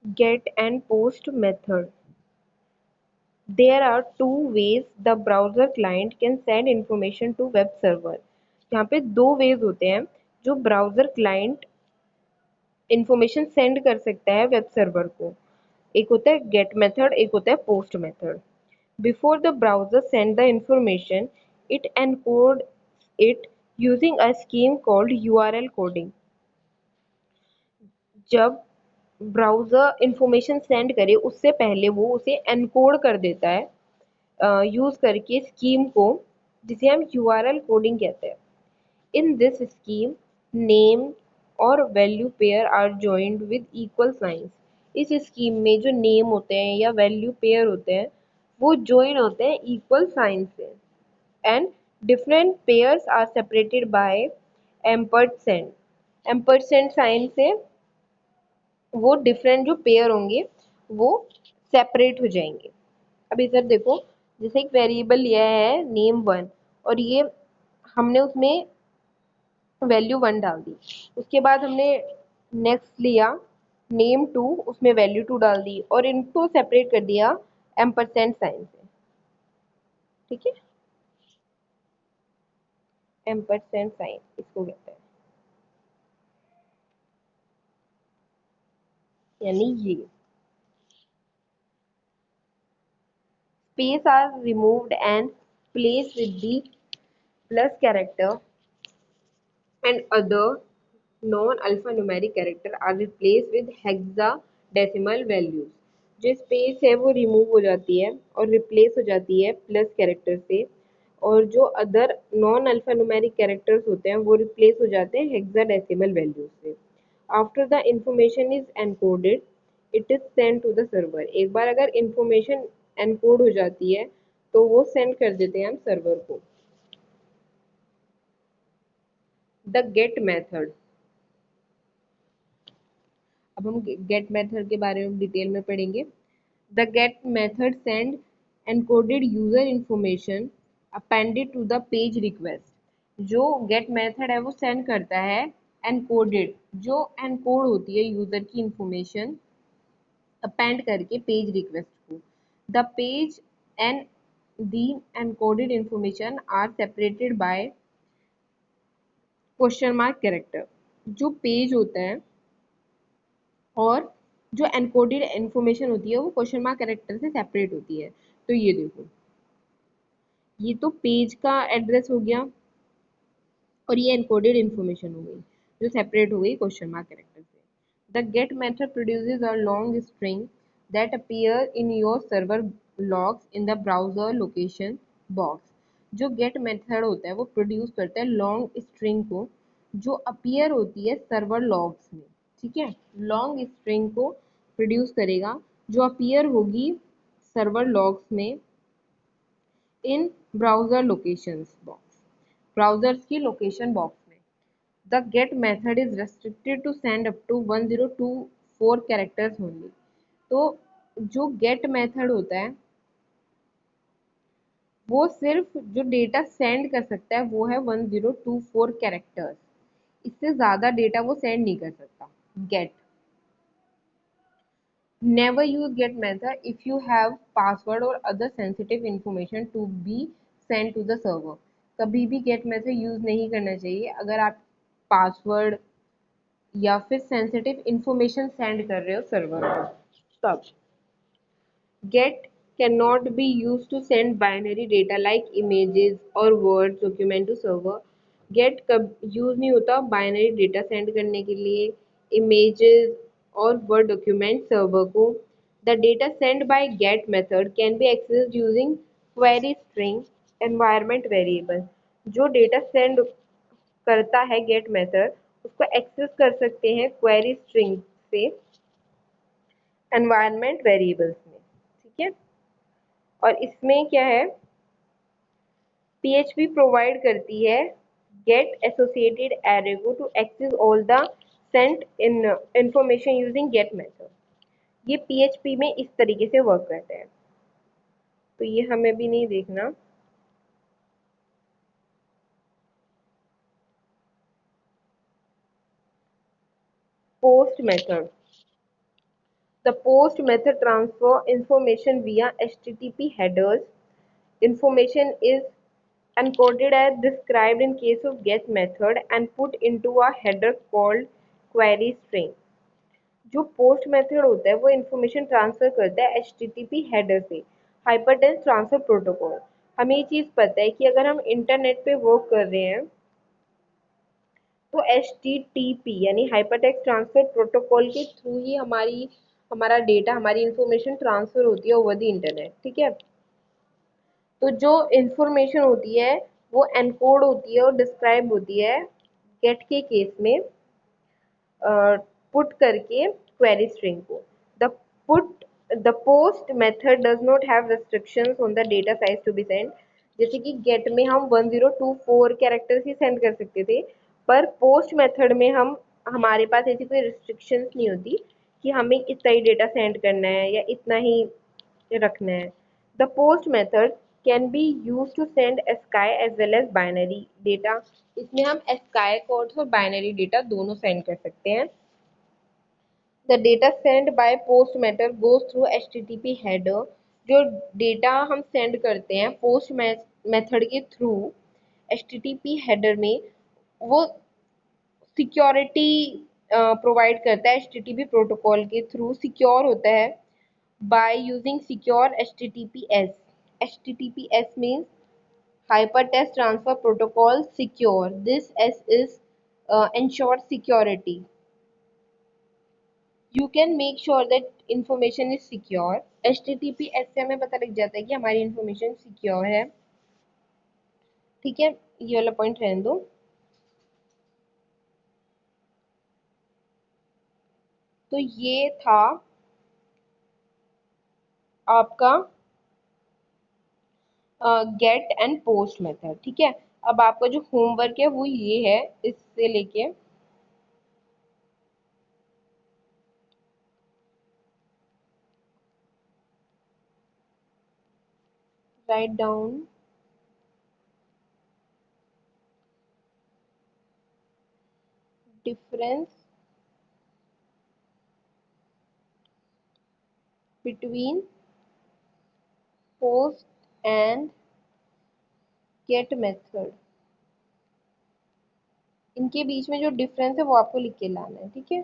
get and post method. There are two ways the browser client can send information to web server. यहाँ पे दो ways होते हैं जो browser client information send कर सकता है web server को. एक होता है get method, एक होता है post method. Before the browser send the information, it encodes it using a scheme called URL coding. जब ब्राउज़र इंफॉर्मेशन सेंड करे उससे पहले वो उसे एनकोड कर देता है यूज़ करके स्कीम को, जिसे हम यूआरएल कोडिंग कहते हैं. इन दिस स्कीम नेम और value pair are joined with equal signs. इस स्कीम में जो नेम होते हैं या वैल्यू पेयर होते हैं वो जॉइन होते हैं इक्वल साइन से. And different pairs are separated by ampersand. Ampersand sign से वो डिफरेंट जो पेयर होंगे वो सेपरेट हो जाएंगे. अब इधर देखो, जैसे एक वेरिएबल लिया है नेम वन और ये हमने उसमें वैल्यू वन डाल दी. उसके बाद हमने नेक्स्ट लिया नेम टू, उसमें वैल्यू टू डाल दी और इनको सेपरेट कर दिया एम्परसेंड साइन से. ठीक है, एम्परसेंड साइन इसको कहते हैं, यानी ये space are removed and placed with the plus character and other non-alphanumeric character are replaced with hexadecimal values. जो स्पेस है वो रिमूव हो जाती है और रिप्लेस हो जाती है प्लस कैरेक्टर से, और जो अदर नॉन अल्फान्यूमेरिक कैरेक्टर्स होते हैं वो रिप्लेस हो जाते हैं हेक्साडेसिमल वैल्यूज से. After the information is encoded it is send to the server. एक बार अगर इंफॉर्मेशन एनकोड हो जाती है तो वो सेंड कर देते हैं हम सर्वर को. The get method. अब हम गेट मेथड के बारे में डिटेल में पढ़ेंगे. The get method send encoded user information appended to the page request. जो गेट मेथड है वो सेंड करता है एनकोडेड, जो एनकोड होती है यूजर की इंफॉर्मेशन अपेंड करके पेज रिक्वेस्ट को. The page and the encoded information are separated by question mark character. जो पेज होता है और जो एनकोडेड इंफॉर्मेशन होती है वो क्वेश्चन मार्क कैरेक्टर से सेपरेट होती है. तो ये देखो, ये तो पेज का एड्रेस हो गया और ये एनकोडेड इंफॉर्मेशन हो गई जो सेपरेट हो गई क्वेश्चन मार्क कैरेक्टर से. The get method produces a long string that appear in your server logs in the browser location box. जो गेट मेथड होता है वो प्रोड्यूस करता है लॉन्ग स्ट्रिंग को जो अपीयर होती है सर्वर लॉग्स में. ठीक है, लॉन्ग स्ट्रिंग को प्रोड्यूस करेगा जो अपीयर होगी सर्वर लॉग्स में in browser locations box, browsers की लोकेशन बॉक्स में. The get method is restricted to send up to 1024 characters only. तो जो गेट मेथड होता है वो सिर्फ जो डेटा सेंड कर सकता है वो है 1024 कैरेक्टर्स. इससे ज़्यादा डेटा वो सेंड नहीं कर सकता. Gate. Never use get method if you have password or other sensitive information to be sent to the server. कभी भी get method यूज नहीं करना चाहिए अगर आप पासवर्ड या फिर सेंसिटिव इंफॉर्मेशन सेंड कर रहे हो सर्वर को. तब get cannot be used to send binary data like images or word document to server. get कब यूज नहीं होता बाइनरी डेटा सेंड करने के लिए, इमेजेस और वर्ड डॉक्यूमेंट सर्वर को. The data send by get method can be accessed using query string environment variable. जो data send करता है गेट मेथड उसको एक्सेस कर सकते हैं क्वेरी स्ट्रिंग से एनवायरनमेंट वेरिएबल्स में. ठीक है, और इसमें क्या है, PHP प्रोवाइड करती है गेट एसोसिएटेड एरे को to access all the sent in information using get method. ये PHP में इस तरीके से वर्क करता है. तो ये हमें भी नहीं देखना. Post method. The post method transfer information via HTTP headers. Information is encoded as described in case of get method and put into a header called query string. जो पोस्ट मेथड होता है वो इंफॉर्मेशन ट्रांसफर करता है HTTP header से, hypertext transfer protocol. हमें ये चीज़ पता है कि अगर हम इंटरनेट पे वर्क कर रहे हैं तो HTTP यानी हाइपरटेक्स्ट ट्रांसफर प्रोटोकॉल के थ्रू ही हमारा डेटा, हमारी इंफॉर्मेशन ट्रांसफर होती है ओवर द इंटरनेट। ठीक है, तो जो इंफॉर्मेशन होती है वो एनकोड होती है और डिस्क्राइब होती है गेट के केस में पुट करके क्वेरी स्ट्रिंग को। The put the post method does not have restrictions on the data size to be send. जैसे कि गेट में हम 1024 कैरेक्टर्स ही सेंड कर सकते थे, पर पोस्ट मेथड में हमारे पास ऐसी कोई रिस्ट्रिक्शंस नहीं होती कि हमें इतना ही डेटा सेंड करना है या इतना ही रखना है। The post method can be use to send ASCII as well as binary data. इसमें हम ASCII कोड्स और बाइनरी डेटा दोनों सेंड कर सकते हैं। The data send by post method goes through HTTP header. जो डेटा हम सेंड करते हैं पोस्ट मेथड के थ्रू HTTP हेडर में, वो सिक्योरिटी प्रोवाइड करता है HTTP प्रोटोकॉल के थ्रू, सिक्योर होता है by using secure HTTPS. HTTPS means Hypertext Transfer Protocol secure. This S is ensure security. You can make sure that information is secure. HTTPS से हमें पता लग जाता है कि हमारी information secure है। ठीक है, ये वाला पॉइंट रहने दो। तो ये था आपका गेट एंड पोस्ट मेथड। ठीक है, अब आपका जो होमवर्क है वो ये है, इससे लेके write down difference between post and get method. इनके बीच में जो डिफरेंस है वो आपको लिख के लाना है। ठीक है।